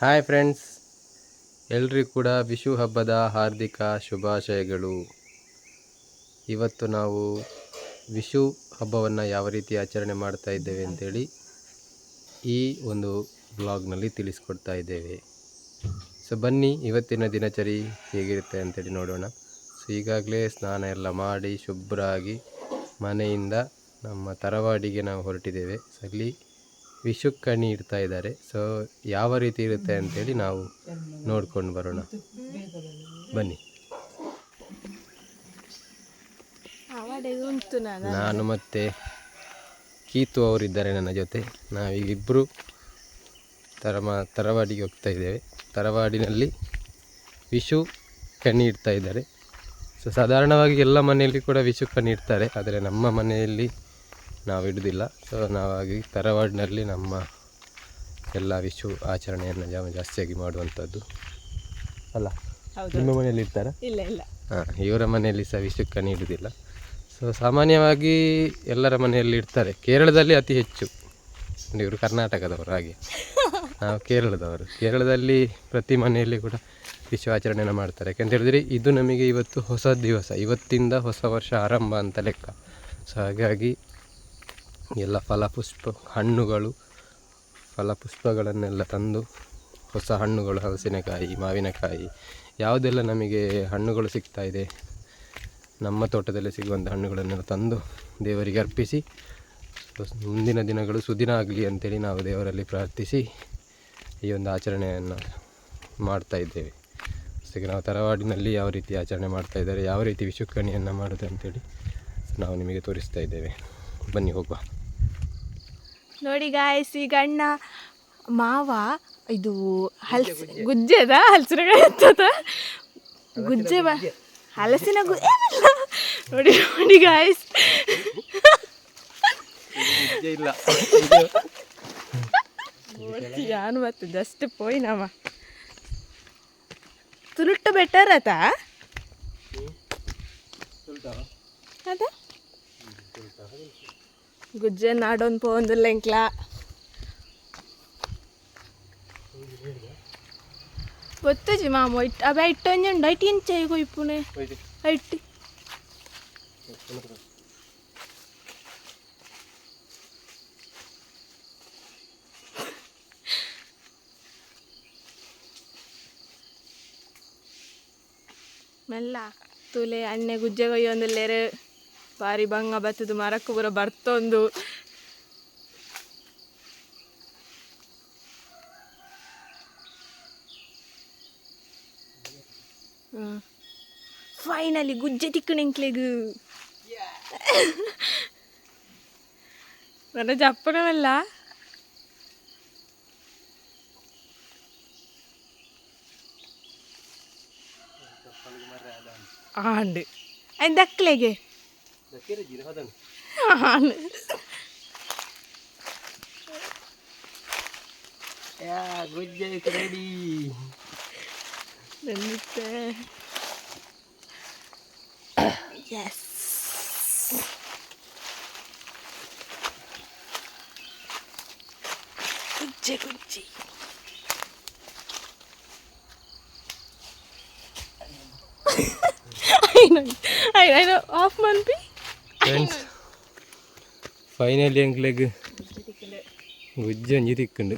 Hi friends, ಎಲ್ರಿಗೂ ಕೂಡ ವಿಷು ಹಬ್ಬದ ಹಾರ್ದಿಕ ಶುಭಾಶಯಗಳು. ಇವತ್ತು ನಾವು ವಿಷು ಹಬ್ಬವನ್ನು ಯಾವ ರೀತಿ ಆಚರಣೆ ಮಾಡ್ತಾ ಇದ್ದೇವೆ ಅಂತೇಳಿ ಈ ಒಂದು ಬ್ಲಾಗ್ನಲ್ಲಿ ತಿಳಿಸ್ಕೊಡ್ತಾ ಇದ್ದೇವೆ. ಸೊ ಬನ್ನಿ, ಇವತ್ತಿನ ದಿನಚರಿ ಹೇಗಿರುತ್ತೆ ಅಂತೇಳಿ ನೋಡೋಣ. ಸೊ ಈಗಾಗಲೇ ಸ್ನಾನ ಎಲ್ಲ ಮಾಡಿ ಶುಭ್ರಾಗಿ ಮನೆಯಿಂದ ನಮ್ಮ ತರವಾಡಿಗೆ ನಾವು ಹೊರಟಿದ್ದೇವೆ. ಸೊ ಅಲ್ಲಿ ವಿಷು ಕಣಿ ಇಡ್ತಾ ಇದ್ದಾರೆ. ಸೊ ಯಾವ ರೀತಿ ಇರುತ್ತೆ ಅಂತೇಳಿ ನಾವು ನೋಡ್ಕೊಂಡು ಬರೋಣ, ಬನ್ನಿ. ನಾನು ಮತ್ತು ಕೀತು ಅವರಿದ್ದಾರೆ ನನ್ನ ಜೊತೆ. ನಾವೀಗ ಇಬ್ಬರು ತರವಾಡಿಗೆ ಹೋಗ್ತಾ ಇದ್ದೇವೆ. ತರವಾಡಿನಲ್ಲಿ ವಿಷು ಕಣಿ ಇಡ್ತಾ ಇದ್ದಾರೆ. ಸೊ ಸಾಧಾರಣವಾಗಿ ಎಲ್ಲ ಮನೆಯಲ್ಲಿ ಕೂಡ ವಿಷು ಕಣಿ ಇಡ್ತಾರೆ, ಆದರೆ ನಮ್ಮ ಮನೆಯಲ್ಲಿ ನಾವು ಇಡುವುದಿಲ್ಲ. ಸೊ ನಾವಾಗಿ ತರವಾಡಿನಲ್ಲಿ ನಮ್ಮ ಎಲ್ಲ ವಿಷು ಆಚರಣೆಯನ್ನು ಜಾಸ್ತಿಯಾಗಿ ಮಾಡುವಂಥದ್ದು ಅಲ್ಲ. ನಿಮ್ಮ ಮನೆಯಲ್ಲಿ ಇರ್ತಾರ? ಇಲ್ಲ ಇಲ್ಲ. ಇವರ ಮನೆಯಲ್ಲಿ ಸಹ ವಿಷು ಕಣಿ ಇಡುವುದಿಲ್ಲ. ಸೊ ಸಾಮಾನ್ಯವಾಗಿ ಎಲ್ಲರ ಮನೆಯಲ್ಲಿ ಇಡ್ತಾರೆ. ಕೇರಳದಲ್ಲಿ ಅತಿ ಹೆಚ್ಚು. ಇವರು ಕರ್ನಾಟಕದವರು, ಹಾಗೆ ನಾವು ಕೇರಳದವರು. ಕೇರಳದಲ್ಲಿ ಪ್ರತಿ ಮನೆಯಲ್ಲಿ ಕೂಡ ವಿಷು ಆಚರಣೆಯನ್ನು ಮಾಡ್ತಾರೆ. ಯಾಕೆಂತ ಹೇಳಿದ್ರೆ ಇದು ನಮಗೆ ಇವತ್ತು ಹೊಸ ದಿವಸ, ಇವತ್ತಿಂದ ಹೊಸ ವರ್ಷ ಆರಂಭ ಅಂತ ಲೆಕ್ಕ. ಸೊ ಹಾಗಾಗಿ ಎಲ್ಲ ಫಲಪುಷ್ಪಗಳನ್ನೆಲ್ಲ ತಂದು, ಹೊಸ ಹಣ್ಣುಗಳು, ಹಲಸಿನಕಾಯಿ, ಮಾವಿನಕಾಯಿ, ಯಾವುದೆಲ್ಲ ನಮಗೆ ಹಣ್ಣುಗಳು ಸಿಗ್ತಾ ಇದೆ, ನಮ್ಮ ತೋಟದಲ್ಲಿ ಸಿಗುವಂಥ ಹಣ್ಣುಗಳನ್ನೆಲ್ಲ ತಂದು ದೇವರಿಗೆ ಅರ್ಪಿಸಿ, ಮುಂದಿನ ದಿನಗಳು ಸುದಿನ ಆಗಲಿ ಅಂತೇಳಿ ನಾವು ದೇವರಲ್ಲಿ ಪ್ರಾರ್ಥಿಸಿ ಈ ಒಂದು ಆಚರಣೆಯನ್ನು ಮಾಡ್ತಾ ಇದ್ದೇವೆ. ಈಗ ನಾವು ತರವಾಡಿನಲ್ಲಿ ಯಾವ ರೀತಿ ಆಚರಣೆ ಮಾಡ್ತಾ ಇದ್ದಾರೆ, ಯಾವ ರೀತಿ ವಿಷು ಕಣಿಯನ್ನು ಮಾಡೋದು ಅಂತೇಳಿ ನಾವು ನಿಮಗೆ ತೋರಿಸ್ತಾ ಇದ್ದೇವೆ. ಬನ್ನಿ ಹೋಗುವ. ನೋಡಿ ಗಾಯ್ಸ್, ಈಗ ಅಣ್ಣ ಮಾವ ಇದು ಗುಜ್ಜೆದ ಹಲಸಿನಕಾಯಿ ಎತ್ತದ ಗುಜ್ಜೆ ಹಲಸಿನ ನೋಡಿ ನೋಡಿ ಗಾಯ್ಸ್, ಇಲ್ಲ ಯಾನು ಮತ್ತೆ ಜಸ್ಟ್ ಪೋಯ್ ನಾಮ ತುಳುಟ್ಟು ಬೆಟರ್ ಅದ ಗುಜ್ಜೆ ನಾಡೊಂದು ಪೋಂದಿಲ್ಲ ಇಂಕ್ಲ ಗೊತ್ತಜಿ ಮಾಮ ಅವ ಇಟ್ಟೊಂಜುಂಡು ಐಟಿ ಇಂಚೆ ಕೊಯ್ಪುನೆ ಐಟಿ ಮೆಲ್ಲ ತುಲೆ ಅಣ್ಣೆ ಗುಜ್ಜೆ ಕೊಯ್ಯೊಂದಿಲ್ಲೇರು ಬಾರಿ ಬಂಗ ಬತ್ತದು ಮರಕ್ಕೆ ಪೂರ ಬರ್ತೊಂದು. ಫೈನಲಿ ಗುಜ್ಜೆ ತಿಕ್ಕಣಿಂಕ್ಲೆಗು ನನ್ನ ಜಪ್ಪನವಲ್ಲ. ಆಂಡ್ ಅಯ್ನು ದಕ್ಲೆಗೆ ಗುಜ್ಜೆ ready. Yes. Gucci, Gucci. I know. Off month. Friends, finally ಎಂಕ್ಲೆಗ್ ಗುಜ್ಜೆ ಒಂಜಿ ತಿಕ್ಕುಂಡು.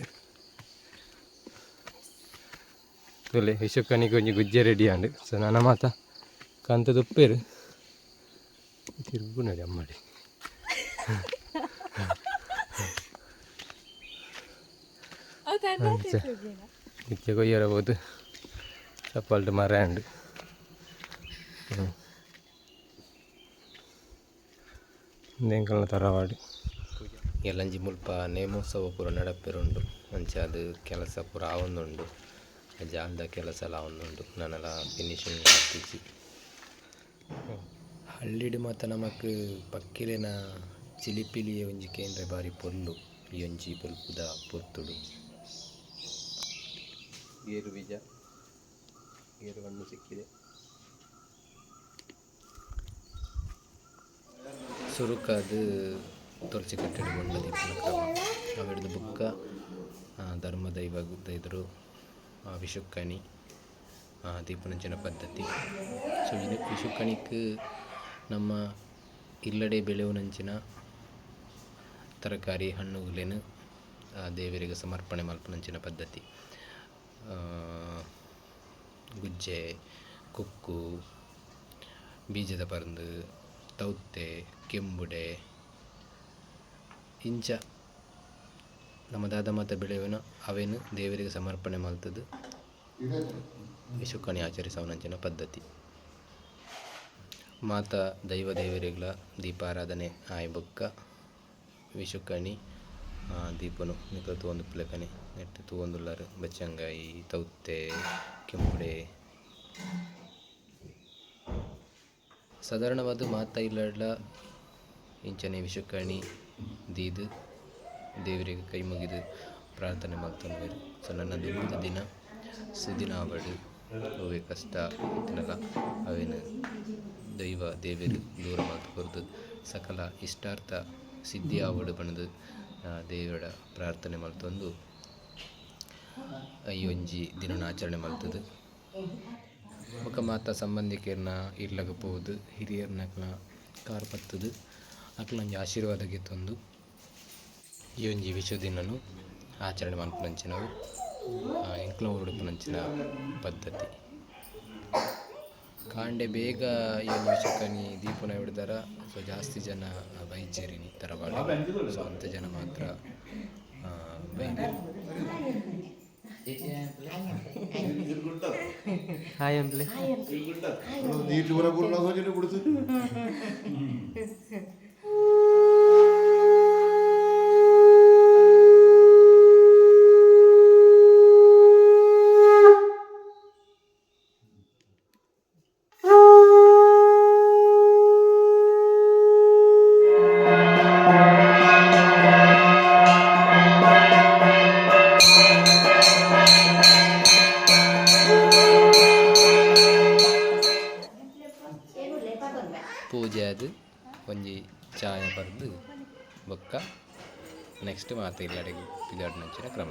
ತೊಲೆ ವಿಷು ಕಣಿಗೆ ಒಂಜಿ ಗುಜ್ಜೆ ರೆಡಿ ಆಂಡು. ಸೊ ನನ್ನ ಮಾತ ಕಂತದ ಉಪ್ಪೇರು ತಿರುಗು ನಡಿ ಅಮ್ಮಡಿ. ಗುಜ್ಜೆ ಕೊಯ್ಯರಬಹುದು ಚಪ್ಪಲ್ಟು ಮರ ಆಂಡು. ಎಂಕಲ್ನ ತರವಾಡಿ ಎಲ್ಲಂಜಿ ಮುಲ್ಪ ನೇಮೋತ್ಸವ ಪೂರ ನಡಪೆರುಂಡು. ಅಂಚೆ ಅದು ಕೆಲಸ ಪೂರ ಆವೊಂದುಂಡು, ಜಾಲದ ಕೆಲಸ ಎಲ್ಲ ಆವೊಂದುಂಡು. ನಾನೆಲ್ಲ ಫಿನಿಶಿಂಗ್ ಹಾಕಿಸಿ ಹಳ್ಳಿಡು ಮಾತ ನಮಕ್ ಪಕ್ಕಿಲೆನ ಚಿಲಿಪಿಲಿಯ ಒಂಜಿ ಕೇಂದ್ರ ಬಾರಿ ಪೊಲ್ಲು ಈ ಒಂಜಿ ಪೊಲ್ಪುದ ಪೊರ್ತುಡು. ಗೇರು ಬೀಜ, ಗೇರು ಹಣ್ಣು ಸಿಕ್ಕಿದೆ. ಸುರುಕಾದು ತೊರ್ಚಿ ಕಟ್ಟಡಿ ಬಣ್ಣದ ಇಪ್ಪನ ಕ್ರಮ ಅವಿಡ್ದು ಬುಕ್ಕ ಧರ್ಮದೈವ ಇದ್ರು ವಿಷುಕ್ಕಣಿ ದೀಪನಂಚಿನ ಪದ್ಧತಿ. ಸೊ ಇದು ವಿಷುಕ್ಕಣಿക്ക് ನಮ್ಮ ಇಲ್ಲಡೆ ಬೆಳೆಯುನಂಚಿನ ತರಕಾರಿ ಹಣ್ಣುಗಳೇನು ದೇವರಿಗೆ ಸಮರ್ಪಣೆ ಮಲ್ಪನಂಚಿನ ಪದ್ಧತಿ. ಗುಜ್ಜೆ, ಕೊಕ್ಕು, ಬೀಜದ ಪರಂದು, ತೌತೆ, ಕೆಂಬುಡೆ ಇಂಚ ನಮ್ಮ ದಾದ ಮಾತ ಬೆಳೆಯುವನ ಅವೇನು ದೇವರಿಗೆ ಸಮರ್ಪಣೆ ಮಲ್ತದ್ದು ವಿಷುಕ್ಕಣಿ ಆಚರಿಸವನಂಚಿನ ಪದ್ಧತಿ. ಮಾತ ದೈವ ದೇವರಿಗಳ ದೀಪಾರಾಧನೆ ಆಯ್ ಬೊಕ್ಕ ವಿಷುಕ್ಕಣಿ ದೀಪನು ನಿಖಲ ತೂವೊಂದು ಪುಲೆಕನೆ ನೆಟ್ಟು ತೂವೊಂದುಲ್ಲಾರು ಬಚ್ಚಂಗಾಯಿ, ತೌತೆ, ಕೆಂಪುಡೆ. ಸಾಧಾರಣವಾದ ಮಾತ ಇಲ್ಲಡ್ಲ ಇಂಚನೆ ವಿಷುಕ್ಕಣಿ ದೀದು ದೇವರಿಗೆ ಕೈ ಮುಗಿದು ಪ್ರಾರ್ಥನೆ ಮಾಡ್ತಾರೆ. ಸೊ ನನ್ನ ದುಃಖದ ದಿನ ಸುದಿನ ಆವಡು ಅವೇ ಕಷ್ಟ ಇತ್ತನಲ್ಲ ಅವೇನು ದೈವ ದೇವರು ದೂರ ಮಾತು ಕೊರದು ಸಕಲ ಇಷ್ಟಾರ್ಥ ಸಿದ್ಧಿ ಆವಡು ಬಣ್ಣದು ದೇವರ ಪ್ರಾರ್ಥನೆ ಮಲ್ತೊಂದು ಈ ಒಂಜಿ ದಿನನ ಆಚರಣೆ ಮಲ್ತದು. ಒಕ್ಕ ಮಾತ ಸಂಬಂಧಿಕರನ್ನ ಇರ್ಲಗಬಹುದು ಹಿರಿಯರ್ನಕ್ಲ ಕಾರ್ ಪತ್ತದು ಅಕ್ಲಂಜಿ ಆಶೀರ್ವಾದಕ್ಕೆ ತಂದು ಈ ಒಂಜಿ ವಿಷು ದಿನನು ಆಚರಣೆ ಮಲ್ಪನಂಚಿನವು ಎಂಕ್ಲ ಉಡುಪನಂಚಿನ ಪದ್ಧತಿ. ಕಾಂಡೆ ಬೇಗ ಈ ಒಂದು ವಿಷುಕ್ಕಣಿ ದೀಪನ ಹಿಡ್ದಾರ. ಸೊ ಜಾಸ್ತಿ ಜನ ಬೈಜೇರಿನಿ ತರವಾಡ. ಸೊ ಅಂಥ ಜನ ಮಾತ್ರ ಹಾಯ್ ಅಂಬ್ಲೆ ಪೂಜೆ ಅದು ಒಂಜಿ ಚಾಯ ಬರೆದು ಬೊಕ್ಕ ನೆಕ್ಸ್ಟ್ ಮಾತ ಇಲ್ಲಡೆಗೆ ಪಿದಾಡ್ನಂಚಿನ ಕ್ರಮ.